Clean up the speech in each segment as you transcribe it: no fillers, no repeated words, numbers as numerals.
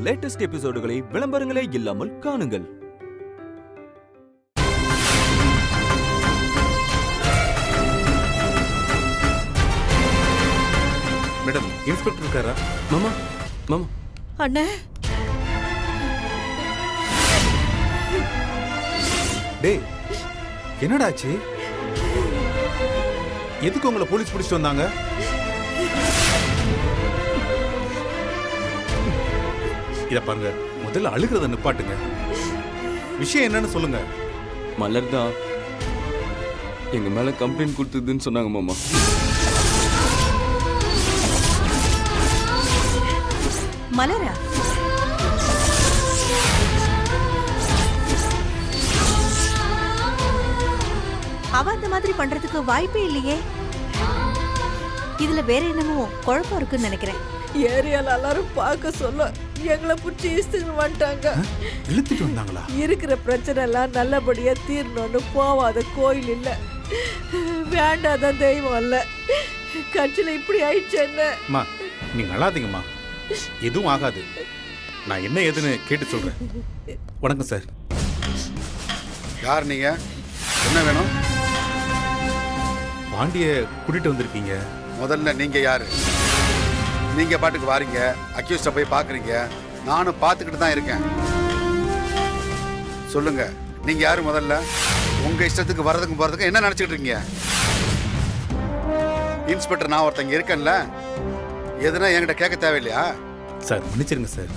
Latest எபிசோடுகளை விளம்பரங்களே இல்லாமல் காணுங்கள். Madam, inspector இருக்காரா? மாமா மாமா. அண்ணே, டேய், என்னடா ஆச்சு? எதுக்கு உங்களை போலீஸ் பிடிச்சிட்டு வந்தாங்க? இத பாருங்க, முதல்ல அழுகிறத நிப்பாட்டுங்க. விஷயம் என்னன்னு சொல்லுங்க. மலர் தான் எங்க மேல கம்ப்ளைண்ட் கொடுத்ததுன்னு சொன்னாங்க மாமா. மலரா? அவ அந்த மாதிரி பண்றதுக்கு வாய்ப்பே இல்லையே. இதுல வேற என்னமோ குழப்பம் இருக்குன்னு நினைக்கிறேன். ஏரியால எல்லாரும் பார்க்க சொல்ல எங்களை பிடிச்சி இழுத்துன்னு வந்துட்டாங்க. இழுத்துட்டு வந்தாங்களா? இருக்கிற பிரச்சனை எல்லாம் நல்லபடியா தீரணும்னு போவாத கோயில் இல்ல, வேண்டாத தெய்வம் இல்ல, கட்சியில இப்படி ஆயிடுச்சு. என்ன நீங்க அழாதீங்கம்மா, எதுவும் ஆகாது. நான் என்ன ஏதுன்னு கேட்டு சொல்றேன். வணக்கம் சார். யார் நீங்க? என்ன வேணும்? பாண்டிய கூட்டிட்டு வந்திருக்கீங்க. முதல்ல நீங்க யாரு? நீங்க பாட்டுக்கு வாரீங்க, அக்யூஸ்ட போய் பாக்குறீங்க. நானும் பார்த்துக்கிட்டு தான் இருக்கேன். சொல்லுங்க, நீங்க யாரு? முதல்ல உங்க இஷ்டத்துக்கு வர்றதுக்கும் போறதுக்கும் என்ன நினைச்சிட்டு இருக்கீங்க? இன்ஸ்பெக்டர் நான் ஒருத்தங்க இருக்கேன்ல, எதுனா என்கிட்ட கேட்க தேவையில்லையா? சார் மன்னிச்சிருங்க சார்.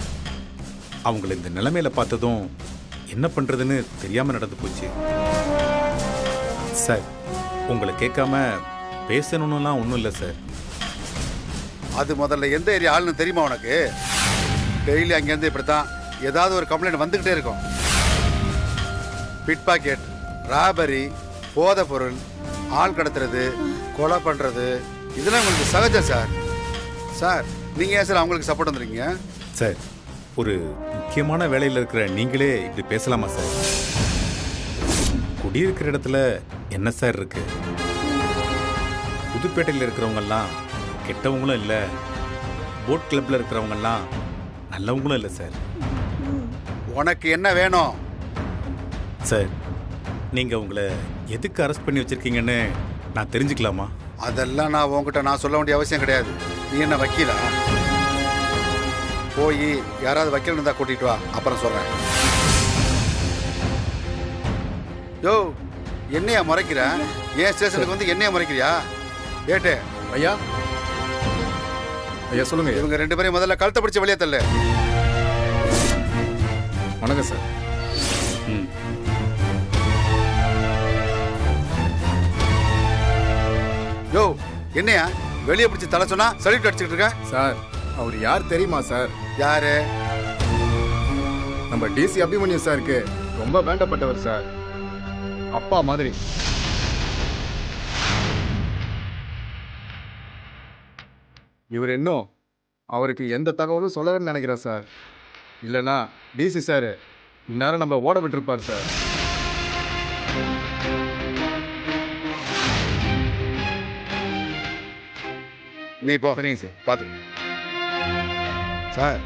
அவங்கள இந்த நிலைமையில பார்த்ததும் என்ன பண்றதுன்னு தெரியாம நடந்து போச்சு சார். உங்களை கேட்காம பேசணும்லாம் ஒன்றும் இல்லை சார். அது முதல்ல எந்த ஏரியா ஆளுன்னு தெரியுமா உனக்கு? டெய்லி அங்கேருந்து இப்படித்தான் ஏதாவது ஒரு கம்ப்ளைண்ட் வந்துக்கிட்டே இருக்கும். பிட் பாக்கெட், ராபரி, போதை பொருள், ஆள் கடத்துறது, கொலை பண்ணுறது, இதெல்லாம் உங்களுக்கு சகஜம் சார். சார் நீங்கள் ஏன் சார் அவங்களுக்கு சப்போர்ட் வந்துருக்கீங்க? சார், ஒரு முக்கியமான வேலையில் இருக்கிற நீங்களே இப்படி பேசலாமா சார்? குடியிருக்கிற இடத்துல என்ன சார் இருக்கு? புதுப்பேட்டையில் இருக்கிறவங்கெல்லாம் கெட்டவங்களும் இல்லை, போட் கிளப்ல இருக்கிறவங்கெல்லாம் நல்லவங்களும் இல்லை சார். உனக்கு என்ன வேணும்? சார், நீங்கள் உங்களை எதுக்கு அரெஸ்ட் பண்ணி வச்சிருக்கீங்கன்னு நான் தெரிஞ்சுக்கலாமா? அதெல்லாம் நான் உங்ககிட்ட சொல்ல வேண்டிய அவசியம் கிடையாது. நீ என்ன வக்கீலா? போய் யாராவது வக்கீல் இருந்தா கூட்டிட்டு வா, அப்புறம் சொல்றேன். யோ, என்னையா முறைக்கிற? ஏன் ஸ்டேஷனுக்கு வந்து என்னையா முறைக்கிறியா? ஏட்டு ஐயா, ஐயா சொல்லுங்க. இவங்க ரெண்டு பேரையும் முதல்ல கழுத்தை பிடிச்சி வெளியே தள்ளு. வணக்கம் சார். யோ, என்னையா வெளியே பிடிச்சி தலை சொன்னா சல்யூட் அடிச்சுட்டு இருக்க? சார், அவர் யார் தெரியுமா சார்? யாரு? நம்ம டிசி அபிமன்யு சாருக்கு ரொம்ப வேண்டப்பட்டவர் சார். அப்பா மாதிரி. இவர் இன்னும் அவருக்கு எந்த தகவலும் சொல்லணும்னு நினைக்கிறேன் சார். இல்லைன்னா டிசி சார் இந்நேரம் நம்ம ஓட விட்டுருப்பார் சார். நீ போ. சரிங்க சார், பார்த்து. சார்,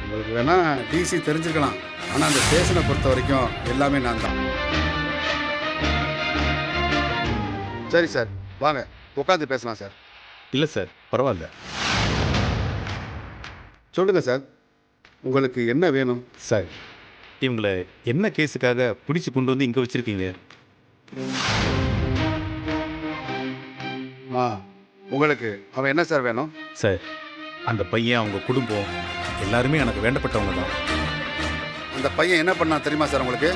உங்களுக்கு வேணா டிசி தெரிஞ்சிருக்கலாம், ஆனால் அந்த ஸ்டேஷனை பொறுத்த வரைக்கும் எல்லாமே நான் தான். சரி சார், வாங்க உட்காந்து பேசலாம் சார். இல்லை சார், பரவாயில்ல. சொல்லுங்க சார், உங்களுக்கு என்ன வேணும்? சார், இவங்களை என்ன கேஸுக்காக பிடிச்சி கொண்டு வந்து இங்கே வச்சிருக்கீங்க? உங்களுக்கு அவன் என்ன சார் வேணும்? சார், அந்த பையன், அவங்க குடும்பம் எல்லாருமே எனக்கு வேண்டப்பட்டவங்க தான். அந்த பையன் என்ன பண்ணா தெரியுமா சார் உங்களுக்கு?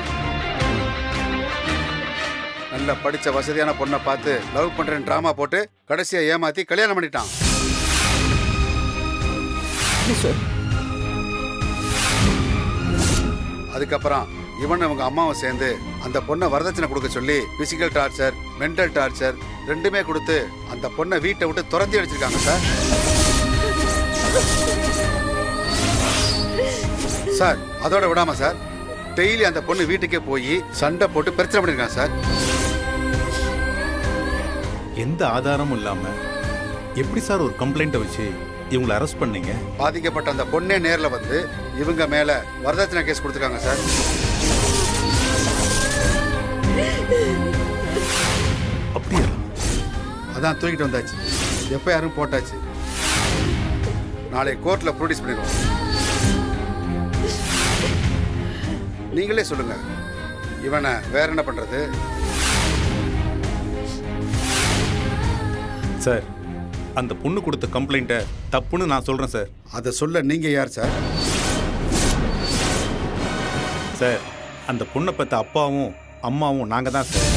நல்ல படித்த வசதியான பொண்ணை பார்த்து லவ் பண்ணுறேன்னு ட்ராமா போட்டு கடைசியாக ஏமாற்றி கல்யாணம் பண்ணிட்டான். அதுக்கப்புறம் இவன் அவங்க அம்மாவும் சேர்ந்து அந்த பொண்ணை வரதட்சணை கொடுக்க சொல்லி பிசிக்கல் டார்ச்சர், மென்டல் டார்ச்சர் ரெண்டுமே கொடுத்து அந்த பொண்ணை வீட்டை விட்டு துரத்தி அடிச்சிருக்காங்க சார். சார், அதோட விடாம சார், டெய்லி அந்த பொண்ணு வீட்டுக்கே போய் சண்டை போட்டு பிரச்சனை பண்ணிருக்காங்க சார். எந்த ஆதாரமும் இல்லாம எப்படி சார் ஒரு கம்ப்ளைண்ட்டை வச்சு இவங்களை அரெஸ்ட் பண்ணீங்க? பாதிக்கப்பட்ட அந்த பொண்ணே நேர்ல வந்து இவங்க மேல வரதட்சணை கேஸ் கொடுத்துருக்காங்க சார். அப்படியா? அதான் தூக்கிட்டு வந்தாச்சு, எஃப்ஐஆரும் போட்டாச்சு. நாளை கோர்ட்ல ப்ரொடியூஸ் பண்ணிடுவோம். நீங்களே சொல்லுங்க, இவனை வேற என்ன பண்றது? சார், அந்த பொண்ணு கொடுத்த கம்ப்ளைண்ட்டை தப்புன்னு நான் சொல்றேன் சார். அதை சொல்ல நீங்க யார் சார்? சார், அந்த பொண்ணை பத்த அப்பாவும் அம்மாவும் நாங்க தான் சார்.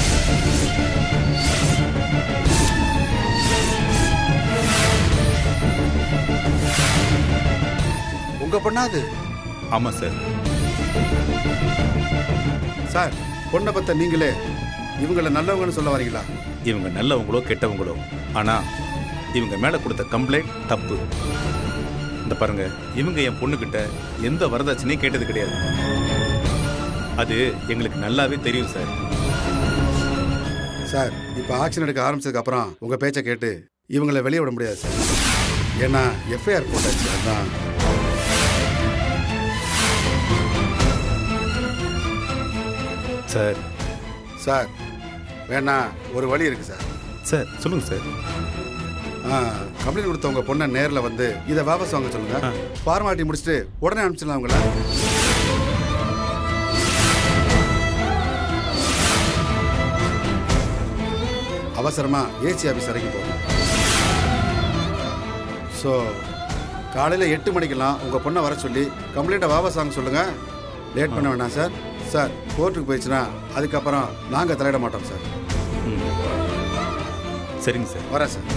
உங்க பொண்ணாது? ஆமா சார். சார், பொண்ணை பத்த நீங்களே இவங்களை நல்லவங்கன்னு சொல்ல வரீங்களா? இவங்க நல்லவங்களோ கெட்டவங்களோ, ஆனா இவங்க மேல கொடுத்த கம்ப்ளைண்ட் தப்பு. இந்த பாருங்க, இவங்க என் பொண்ணுகிட்ட எந்த வரதட்சணையும் கேட்டது கிடையாது. அது எங்களுக்கு நல்லாவே தெரியும் சார். சார், இப்போ ஆக்ஷன் எடுக்க ஆரம்பிச்சதுக்கு அப்புறம் உங்க பேச்சை கேட்டு இவங்களை வெளியே விட முடியாது சார். ஏன்னா எஃப்ஐஆர் போட்டாச்சு. அதான் சார். சார், வேணா ஒரு வழி இருக்கு சார். சார் சொல்லுங்க சார். கம்ப்ளைண்ட் கொடுத்த உங்க பொண்ணை நேரில் வந்து இதை வாபஸ் வாங்க சொல்லுங்க. ஃபார்மாலிட்டி முடிச்சுட்டு உடனே அனுப்பிச்சிடலாம் உங்களை. அவசரமா ஏசி ஆஃபீஸ் வரைக்கும் போகணும். ஸோ காலையில் 8 மணிக்கெல்லாம் உங்கள் பொண்ணை வர சொல்லி கம்ப்ளைண்ட்டை வாபஸ் வாங்க சொல்லுங்க. லேட் பண்ண வேணாம் சார். சார், கோர்ட்டுக்கு போயிடுச்சுன்னா அதுக்கப்புறம் நாங்கள் தலையிட மாட்டோம் சார். சரிங்க சார். வரேன் சார்.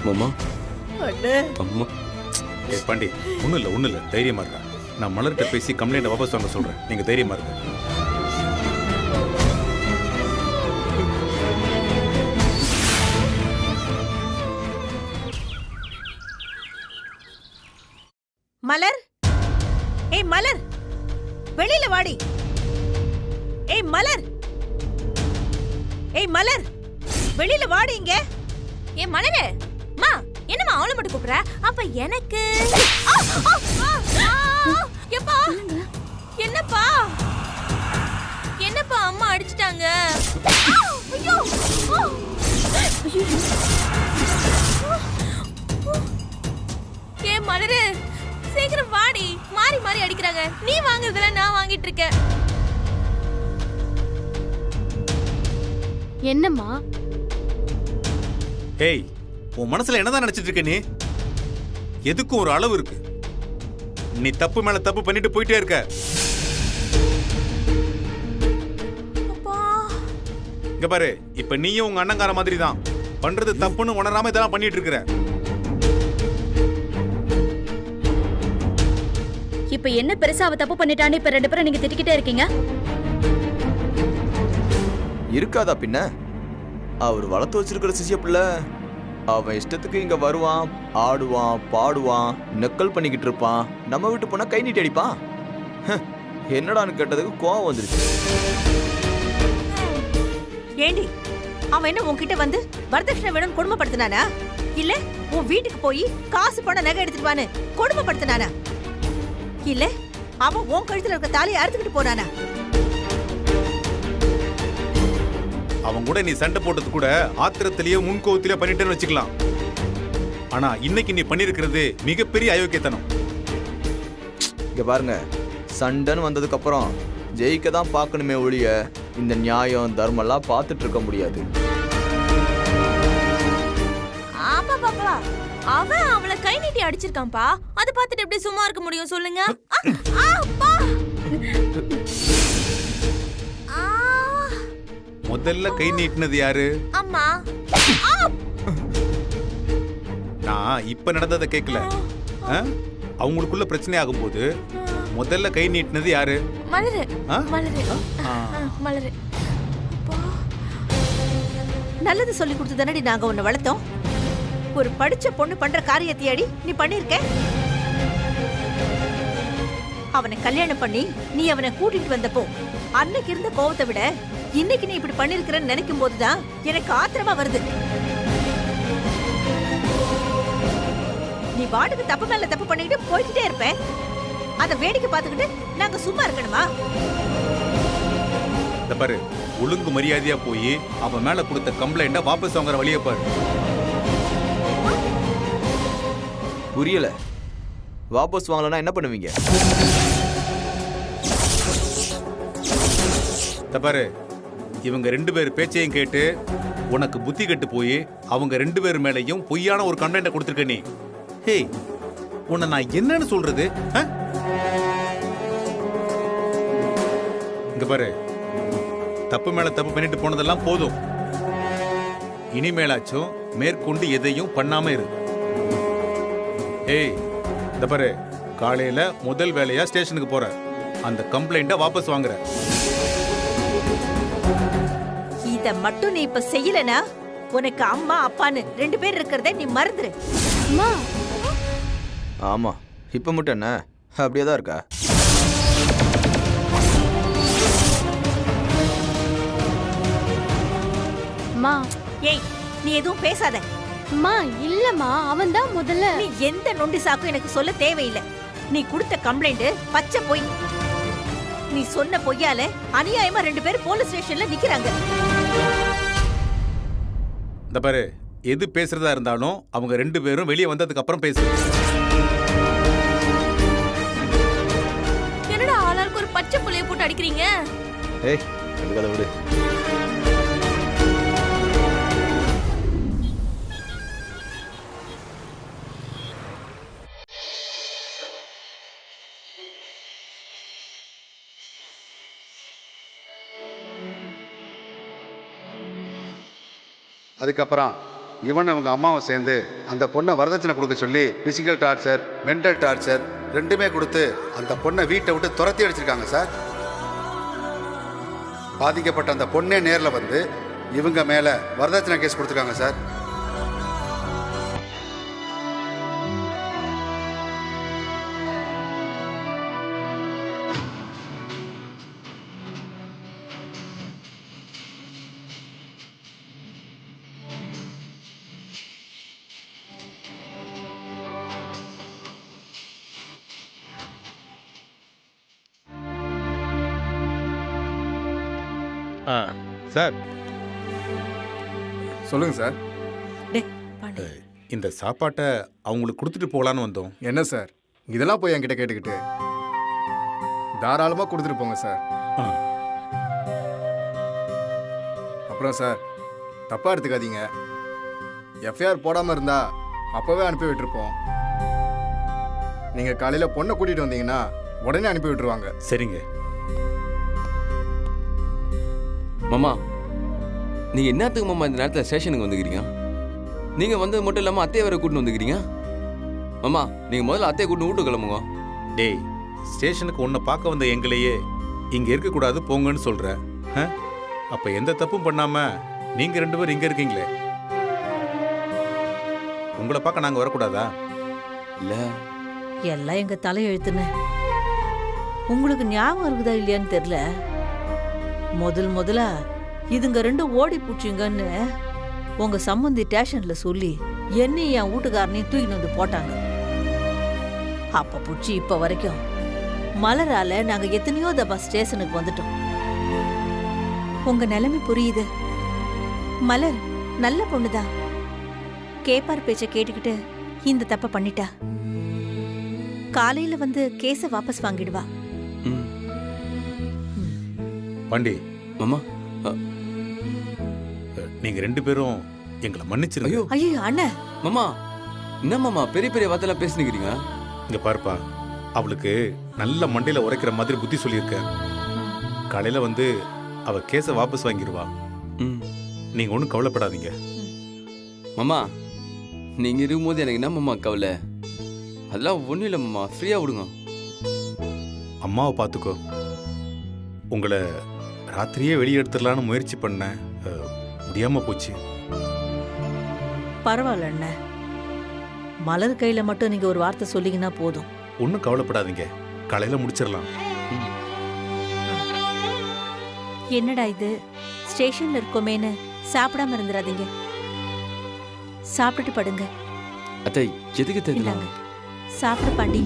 மாமா, அண்ணே, அம்மா. ஏ பாண்டி, ஒன்றும் இல்லை, தைரியமா இருக்கா. நான் மலர்கிட்ட பேசி கம்ப்ளைண்ட்டை வாபஸ் வாங்க சொல்றேன். நீங்க தைரியமா இருக்க. மலர், ஏய் மலர், வெளியில வாடி. ஏய் மலர், ஏய் மலர், வெளியில வாடி. இங்க ஏ மலரே, மா என்னம்மா அவளை மட்டும் கூப்பிடுற? அப்ப எனக்கு எப்பா என்னப்பா என்னப்பா அம்மா அடிச்சிட்டாங்க. ஐயோ, ஏ மலரே, சீக்கிரம் வாடி. மாறி மாறி அடிக்கிறாங்க. நீ வாங்குறதுல நான் வாங்கிட்டு இருக்கேன். என்னம்மா? ஏய், உன் மனசுல என்னதான் நினைச்சிட்டு இருக்க நீ? எதுக்கும் ஒரு அளவு இருக்கு. நீ தப்பு மேல தப்பு பண்ணிட்டு போயிட்டே இருக்க. இங்க பாரு, இப்ப நீயும் உங்க அண்ணங்கார மாதிரி தான். பண்றது தப்புன்னு உணராம இதெல்லாம் பண்ணிட்டு இருக்கிற. இப்ப என்ன பெருசா அவ தப்பு பண்ணிட்டானே இப்ப 2 பேரும் நீங்க திட்டிக்கிட்டே இருக்கீங்க? இருக்காதா பின்ன? அவர் வளர்த்து வச்சிருக்கிற சிசிய பிள்ளை. அவன் இஷ்டத்துக்கு இங்க வருவான், ஆடுவான், பாடுவான், நக்கல் பண்ணிக்கிட்டு இருப்பான். நம்ம வீட்டு போனா கை நீட்டி அடிப்பான். என்னடான்னு கேட்டதுக்கு கோவம் வந்துருச்சு. ஏண்டி, அவன் என்ன உன்கிட்ட வந்து வரதட்சணை வேணும்னு கொடுமைப்படுத்தினானா? இல்ல உன் வீட்டுக்கு போய் காசு பணம் நகை எடுத்துட்டு வான்னு கொடுமைப்படுத்தினானா? இல்ல அவன் உன் கழுத்துல இருக்க தாலியை அறுத்துக்கிட்டு போனானா? அவன் கூட நீ சண்டை போட்டது கூட ஆத்திரத்திலேயே முன்கோவத்திலேயே பண்ணிட்டேன்னு வச்சுக்கலாம். ஆனா இன்னைக்கு நீ பண்ணிருக்கிறது மிகப்பெரிய அயோக்கியத்தனம். இங்க பாருங்க, சண்டைன்னு வந்ததுக்கு அப்புறம் ஜெயிக்க தான் பார்க்கணுமே ஒழிய இந்த நியாயம் தர்மம்லாம் பார்த்துட்டு இருக்க முடியாது. ஆப்பா பாப்பா, அவன் அவளை கை நீட்டி அடிச்சிருக்கான்பா. அதை பார்த்துட்டு எப்படி சும்மா இருக்க முடியும் சொல்லுங்க? அப்பா, முதல்ல கை நீட்டினது யாரு? அம்மா. நான் இப்ப நடந்ததை கேட்கல. அவங்களுக்குள்ள பிரச்சனை ஆகும்போது முதல்ல கை நீட்டினது யாரு? மலரு. மலரு. மலரு. நல்லது சொல்லி கொடுத்து தானடி நாங்க உன்னை வளர்த்தோம். ஒரு படிச்ச பொண்ணு பண்ற காரியத்தையாடி நீ பண்ணிருக்க. அவனை கல்யாணம் பண்ணி நீ அவனை கூட்டிட்டு வந்தப்போ அன்னைக்கு இருந்த கோவத்தை விட இன்னைக்கு நீ இப்படி பண்ணிருக்கிறன்னு நினைக்கும் போதுதான் எனக்கு ஆத்திரமா வருது. நீ வாட்டுக்கு தப்பு மேல தப்பு பண்ணிக்கிட்டு போய்கிட்டே இருப்ப. அத வேடிக்கை பார்த்துக்கிட்டு நாங்க சும்மா இருக்கணுமா? இந்த பாரு, ஒழுங்கு மரியாதையா போய் அவன் மேல கொடுத்த கம்ப்ளைண்ட வாபஸ் வாங்குற வழியை பாரு. புரியல. வாபஸ் வாங்கலன்னா என்ன பண்ணுவீங்க? இந்த பாரு, இவங்க 2 பேர் பேச்சையும் கேட்டு உனக்கு புத்தி கெட்டு போய் அவங்க 2 பேர் மேலையும் பொய்யான ஒரு கம்ப்ளைண்ட கொடுத்துருக்க நீ. ஹே, உன்னை நான் என்னன்னு சொல்றது? இங்க பாரு, தப்பு மேல தப்பு பண்ணிட்டு போனதெல்லாம் போதும். இனிமேலாச்சும் மேற்கொண்டு எதையும் பண்ணாம இரு. ஏய், இந்த பாரு, காலையில முதல் வேலையா ஸ்டேஷனுக்கு போற, அந்த கம்ப்ளைண்ட வாபஸ் வாங்குற. இத மட்டும் நீ இப்ப செய்யலனா உனக்கு அம்மா அப்பான்னு 2 பேர் இருக்கிறத நீ மறந்துரு. அம்மா, ஆமா, இப்ப மட்டும் என்ன அப்படியே தான் இருக்கா? அம்மா. ஏய், நீ எதுவும் பேசாத. அம்மா இல்லம்மா, அவன் தான் முதல்ல. நீ எந்த நொண்டி சாக்கும் எனக்கு சொல்ல தேவையில்லை. நீ கொடுத்த கம்ப்ளைண்ட் பச்சை பொய். நீ சொன்ன பொய்யால அநியாயமா 2 பேர் போலீஸ் ஸ்டேஷன்ல நிக்கிறாங்க. இந்த பாரு, எது பேசுறதா இருந்தாலும் அவங்க 2 பேரும் வெளியே வந்ததுக்கு அப்புறம் பேசு. என்னடா ஆளாளுக்கு ஒரு பச்சை புள்ளைய போட்டு அடிக்கிறீங்க? ஏய், அதுக்காக விடு. அதுக்கப்புறம் இவன் அவங்க அம்மாவை சேர்ந்து அந்த பொண்ணை வரதட்சணை கொடுக்க சொல்லி பிசிக்கல் டார்ச்சர், மென்டல் டார்ச்சர் 2மே கொடுத்து அந்த பொண்ணை வீட்டை விட்டு துரத்தி அடிச்சிருக்காங்க சார். பாதிக்கப்பட்ட அந்த பொண்ணே நேரில் வந்து இவங்க மேலே வரதட்சணை கேஸ் கொடுத்துருக்காங்க சார். சார் சொல்லுங்க சார். டேய், பாண்டி. இந்த சாப்பாட்டை அவங்களுக்கு கொடுத்துட்டு போகலான்னு வந்தோம். என்ன சார் இதெல்லாம் போய் என்கிட்ட கேட்டுக்கிட்டு? தாராளமாக கொடுத்துட்டு போங்க சார். ஆ. அப்புறம் சார், தப்பாக எடுத்துக்காதீங்க. எஃப்ஐஆர் போடாமல் இருந்தா அப்போவே அனுப்பி விட்டுருப்போம். நீங்கள் காலையில் பொண்ணை கூட்டிகிட்டு வந்தீங்கன்னா உடனே அனுப்பி விட்டுருவாங்க. சரிங்க. மாமா, நீங்கள் என்னத்துக்கு மாமா இந்த நேரத்தில் ஸ்டேஷனுக்கு வந்துக்கிறீங்க? நீங்கள் வந்தது மட்டும் இல்லாமல் அத்தையை வேற கூட்டின்னு வந்துக்கிறீங்க. மாமா, நீங்கள் முதல்ல அத்தையை கூட்டின்னு வீட்டு கிளம்புங்க. டேய், ஸ்டேஷனுக்கு உன்னை பார்க்க வந்த எங்களையே இங்கே இருக்கக்கூடாது போங்கன்னு சொல்கிற. அப்போ எந்த தப்பும் பண்ணாமல் நீங்கள் 2 பேரும் இங்கே இருக்கீங்களே, உங்களை பார்க்க நாங்கள் வரக்கூடாதா? இல்லை, எல்லாம் எங்க தலையெழுத்துன்னு உங்களுக்கு ஞாபகம் இருக்குதா இல்லையான்னு தெரியல. முதலா இதுங்க 2 ஓடி பூச்சிங்கன்னு உங்க சம்பந்தி ஸ்டேஷன்ல சொல்லி என்னையும் என் வீட்டுக்காரனையும் தூக்கிட்டு வந்து போட்டாங்க. அப்ப பூச்சி இப்ப வரைக்கும் மலரால நாங்க எத்தனையோ தப்பா ஸ்டேஷனுக்கு வந்துட்டோம். உங்க நிலைமை புரியுது. மலர் நல்ல பொண்ணுதான். கேப்பார் பேச்ச கேட்டுக்கிட்டு இந்த தப்ப பண்ணிட்டா. காலையில வந்து கேஸ வாபஸ் வாங்கிடுவா. ம். பாண்டி மாமா, நீங்க 2 பேரும் எங்களை மன்னிச்சிருங்க. ஐயோ ஐயோ அண்ணா, மாமா, என்ன மாமா பெரிய பெரிய வார்த்தைலாம் பேசினுக்கிறீங்க? இங்க பாருப்பா, அவளுக்கு நல்ல மண்டையில உரைக்கிற மாதிரி புத்தி சொல்லியிருக்க. காலையில வந்து அவ கேஸை வாபஸ் வாங்கிடுவா. ம். நீங்க ஒன்றும் கவலைப்படாதீங்க. மாமா, நீங்கள் இருக்கும்போது எனக்கு என்ன மாமா கவலை? அதெல்லாம் ஒன்றும் இல்லை மாமா, ஃப்ரீயாக விடுங்க. அம்மாவை பார்த்துக்கோ. உங்களை ராத்திரியே வெளியே எடுத்துடலான்னு முயற்சி பண்ணேன், முடியாம போச்சு. பரவாயில்ல அண்ணா. மலர் கையில மட்டும் நீங்க ஒரு வார்த்தை சொல்லிங்கன்னா போதும். ஒன்றும் கவலைப்படாதீங்க. காலையில முடிச்சிடலாம். என்னடா இது, ஸ்டேஷன்ல இருக்கோமேன்னு சாப்பிடாம இருந்துடாதீங்க. சாப்பிட்டுட்டு படுங்க. அத்தை எதுக்கு தெரியல? இந்தாங்க, சாப்பிடு பாண்டி.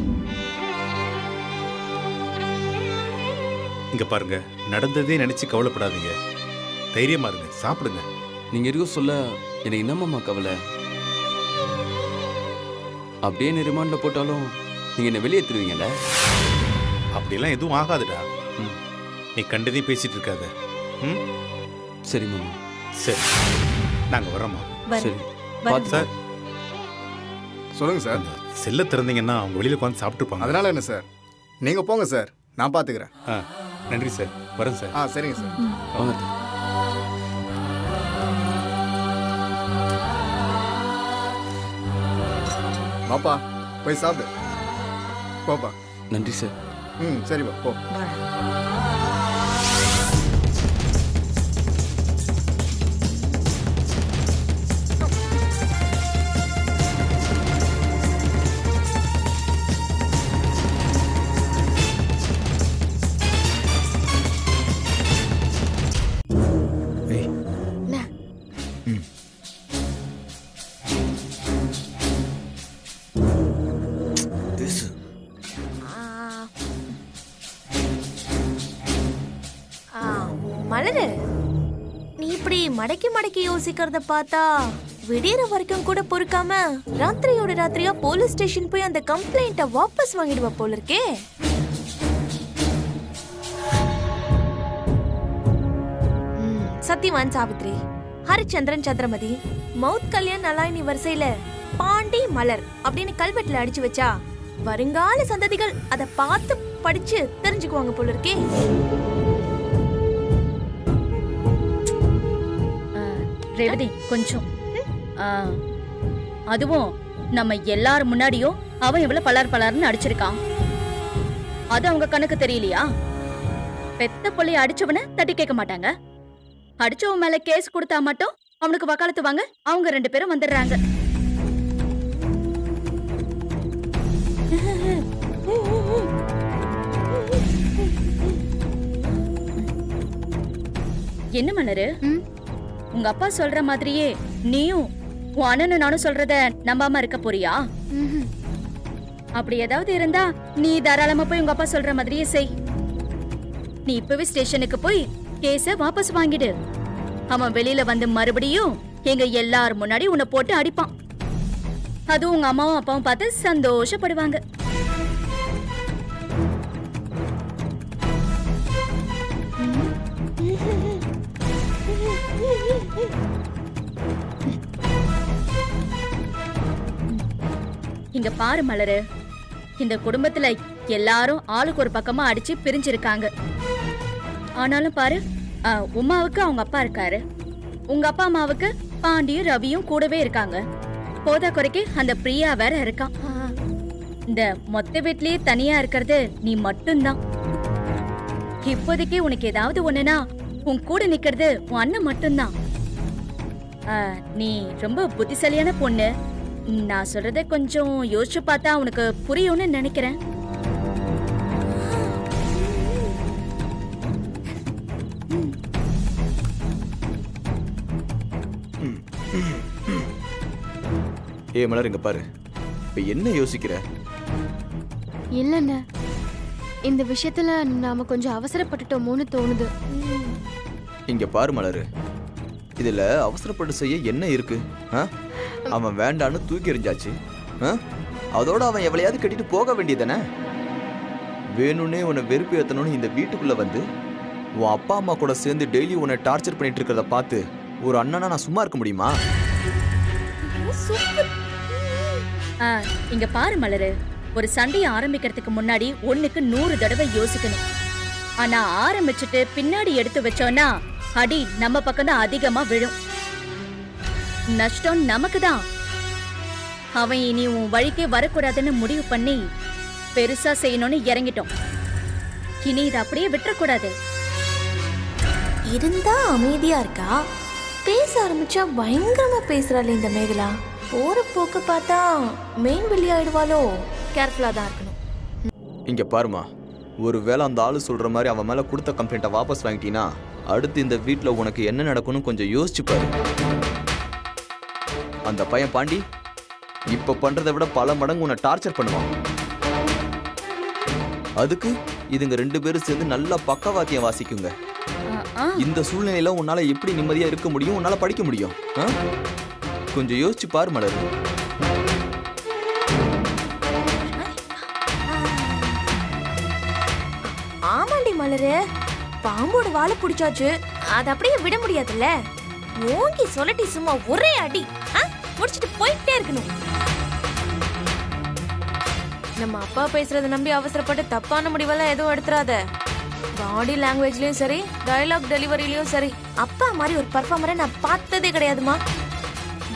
இங்க பாருங்க, நடந்ததே நினைச்சு கவலைப்படாதீங்க. தைரியமா இருங்க, சாப்பிடுங்க. நீங்க இருக்க சொல்ல எனக்கு என்னமாம்மா கவலை? அப்படியே நீ ரிமாண்ட்ல போட்டாலும் நீங்க என்ன வெளியேற்றுவீங்கல்ல? அப்படியெல்லாம் எதுவும் ஆகாதுடா. நீ கண்டதையும் பேசிட்டு இருக்காத. ம், சரி மாமா. சரி, நாங்க வரோம்மா. சரி வரேன். பார்த்து சார், சொல்லுங்கள் சார். செல்ல திறந்தீங்கன்னா அவங்க வெளியில உட்காந்து சாப்பிட்டுருப்பாங்க. அதனால என்ன சார், நீங்கள் போங்க சார், நான் பார்த்துக்கிறேன். நன்றி சார், வரேன் சார். சரிங்க சார். வாங்க அத்தை. வாப்பா போய் சாப்பிடு. போப்பா. நன்றி சார். சரிப்பா போ. மலரு, நீ இப்படி மடக்கி மடக்கி யோசிக்கிறத பார்த்தா விடியற வரைக்கும் கூட பொறுக்காம ராத்திரியோட ராத்திரியா போலீஸ் ஸ்டேஷன் போய் அந்த கம்ப்ளைண்ட்டை வாபஸ் வாங்கிடுவா போல இருக்கே. சத்யவான் சாவித்ரி, ஹரிச்சந்திரன் சந்திரமதி, மவுத் கல்யாண் நலாயினி வரிசையில பாண்டி மலர் அப்படின்னு கல்வெட்டுல அடிச்சு வச்சா வருங்கால சந்ததிகள் அதை பார்த்து படிச்சு தெரிஞ்சுக்குவாங்க போல இருக்கே. ரேவதி கொஞ்சம் அதுவும் நம்ம எல்லாரும் முன்னாடியும் அவன் எவ்வளவு பலார்னு அடிச்சிருக்கான். அது அவங்க கணக்கு தெரியலையா? பெத்த பிள்ளைய அடிச்சவன தட்டி கேட்க மாட்டாங்க. அடிச்சவன் மேல கேஸ் கொடுத்தா மட்டும் அவனுக்கு வக்காலத்து வாங்க அவங்க 2 பேரும் வந்துடுறாங்க. என்ன மலரு, உங்க அப்பா சொல்ற மாதிரியே நீயும் உன் அண்ணனும் நானும் சொல்றத நம்பாம இருக்க போறியா? அப்படி ஏதாவது இருந்தா நீ தாராளமா போய் உங்க அப்பா சொல்ற மாதிரியே செய். நீ இப்பவே ஸ்டேஷனுக்கு போய் கேஸ வாபஸ் வாங்கிடு. அவன் வெளியில வந்து மறுபடியும் எங்க எல்லாரும் முன்னாடி உன்னை போட்டு அடிப்பான். அதுவும் உங்க அம்மாவும் அப்பாவும் பார்த்து சந்தோஷப்படுவாங்க. இங்க பாரு மலரு, இந்த குடும்பத்துல எல்லாரும் ஆளுக்கு ஒரு பக்கமா அடிச்சு பிரிஞ்சிருக்காங்க. ஆனாலும் பாரு, உமாவுக்கு அவங்க அப்பா இருக்காரு, உங்க அப்பா அம்மாவுக்கு பாண்டியும் ரவியும் கூடவே இருக்காங்க. போதா குறைக்கு அந்த பிரியா வேற இருக்கான். இந்த மொத்த வீட்லயே தனியா இருக்கிறது நீ மட்டும்தான். இப்போதைக்கு உனக்கு ஏதாவது ஒண்ணுனா உன் கூட நிக்கிறது உன் அண்ணன் மட்டும்தான். நீ ரொம்ப புத்திசாலியான பொண்ணு. நான் சொல்றத கொஞ்சம் யோசிச்சு பார்த்தா உனக்கு புரியும்னு நினைக்கிறேன். ஏ மலர், இங்க பாரு, இப்ப என்ன யோசிக்கிற? இல்லண்ண, இந்த விஷயத்துல நாம கொஞ்சம் அவசரப்பட்டுட்டோமோன்னு தோணுது. இங்க பாரு மலரு, இதுல அவசரப்பட்டு செய்ய என்ன இருக்கு? அவன் வேண்டான்னு தூக்கி எறிஞ்சாச்சு. அதோட அவன் எவ்வளையாவது கட்டிட்டு போக வேண்டியதானே? வேணும்னே உன்னை வெறுப்பு ஏத்தணும்னு இந்த வீட்டுக்குள்ள வந்து உன் அப்பா அம்மா கூட சேர்ந்து டெய்லி உன்னை டார்ச்சர் பண்ணிட்டு இருக்கிறத பார்த்து ஒரு அண்ணனா நான் சும்மா இருக்க முடியுமா? இங்க பாரு மலரு, ஒரு சண்டையை ஆரம்பிக்கிறதுக்கு முன்னாடி 1க்கு 100 தடவை யோசிக்கணும். ஆனா ஆரம்பிச்சுட்டு பின்னாடி எடுத்து வச்சோம்னா அடி நம்ம பக்கம் தான் அதிகமா விழும். நஷ்டம் நமக்கு தான். அவன் இனி உன் வழிக்கே வரக்கூடாதுன்னு முடிவு பண்ணி பெருசா செய்யணும்னு இறங்கிட்டோம். இனி இதை அப்படியே விட்டுறக்கூடாது. இருந்தா அமைதியா இருக்கா, பேச ஆரம்பிச்சா பயங்கரமா பேசுறாள் இந்த மேகலா. போற போக்கு பார்த்தா மெயின் வெளியாயிடுவாளோ. கேர்ஃபுல்லா தான் இருக்கணும். இங்க பாருமா, ஒருவேளை அந்த ஆளு சொல்ற மாதிரி அவன் மேல கொடுத்த கம்ப்ளைண்ட்டை வாபஸ் வாங்கிட்டீங்கன்னா அடுத்து இந்த வீட்டில் உனக்கு என்ன நடக்கும்னு கொஞ்சம் யோசிச்சு பாரு. அந்த பையன் பாண்டி இப்ப பண்றதை விட பல மடங்கு உன்னை டார்ச்சர் பண்ணுவான். அதுக்கு இதுங்க 2 பேரும் சேர்ந்து நல்லா பக்கவாத்தியம் வாசிக்குங்க. இந்த சூழ்நிலையில உன்னால எப்படி நிம்மதியா இருக்க முடியும், உன்னால படிக்க முடியும்? கொஞ்சம் யோசிச்சு பாரு மலர். ஆமாண்டி மலரு, பாம்போட வாழை பிடிச்சாச்சு, அது அப்படியே விட முடியாதுல்ல. ஓங்கி சொல்லட்டி சும்மா ஒரே அடி முடிச்சிட்டு போயிட்டே இருக்கணும். நம்ம அப்பா பேசுறத நம்பி அவசரப்பட்டு தப்பான முடிவெல்லாம் எதுவும் எடுத்துறாத. பாடி லாங்குவேஜ்லயும் சரி, டயலாக் டெலிவரிலயும் சரி, அப்பா மாதிரி ஒரு பர்ஃபார்மரை நான் பார்த்ததே கிடையாதுமா.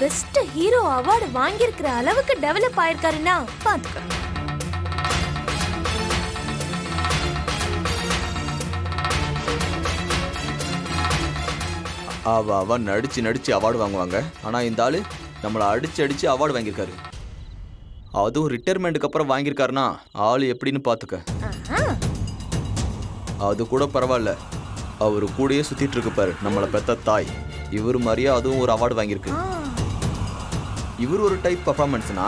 பெஸ்ட் ஹீரோ அவார்டு வாங்கியிருக்கிற அளவுக்கு டெவலப் ஆயிருக்காருன்னா பாத்துக்க. அவ நடிச்சு அவார்டு வாங்குவாங்க. ஆனா இந்த ஆளு நம்மளை அடிச்சு அவார்டு வாங்கியிருக்காரு. அதுவும் ரிட்டையர்மெண்ட்டுக்கு அப்புறம் வாங்கியிருக்காருன்னா ஆளு எப்படின்னு பாத்துக்க. அது கூட பரவாயில்ல, அவரு கூடயே சுத்திட்டு இருக்கு பாரு நம்மளை பெத்த தாய். இவரு மாதிரியே அதுவும் ஒரு அவார்டு வாங்கியிருக்கு. இவர் ஒரு டைப் பர்ஃபார்மன்ஸ்னா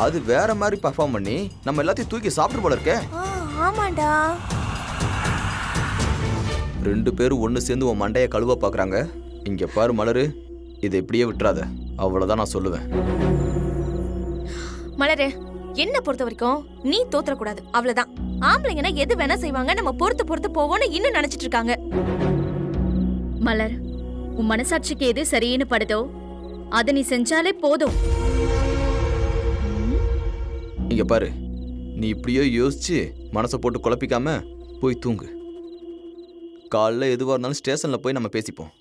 அது வேற மாதிரி பர்ஃபார்ம் பண்ணி நம்ம எல்லாத்தையும் தூக்கி சாப்பிட்டு போல இருக்கே. ஆமாண்டா. 2 பேரும் ஒன்று சேர்ந்து உன் மண்டையை கழுவ பார்க்குறாங்க. இங்க பாரு மலரு, இதை இப்படியே விட்டுறாத. அவ்வளோதான் நான் சொல்லுவேன். மலரு, என்ன பொறுத்த வரைக்கும் நீ தோத்துறக்கூடாது, அவ்வளவுதான். ஆம்பளைங்கன்னா எது வேணா செய்வாங்க, நம்ம பொறுத்து போவோம்னு இன்னும் நினைச்சிட்டு இருக்காங்க. மலர், உன் மனசாட்சிக்கு எது சரின்னு படுதோ அதை நீ செஞ்சாலே போதும். இங்க பாரு, நீ இப்படியோ யோசிச்சு மனசை போட்டு குழப்பிக்காம போய் தூங்கு. காலைல எதுவாக இருந்தாலும் ஸ்டேஷன்ல போய் நம்ம பேசிப்போம்.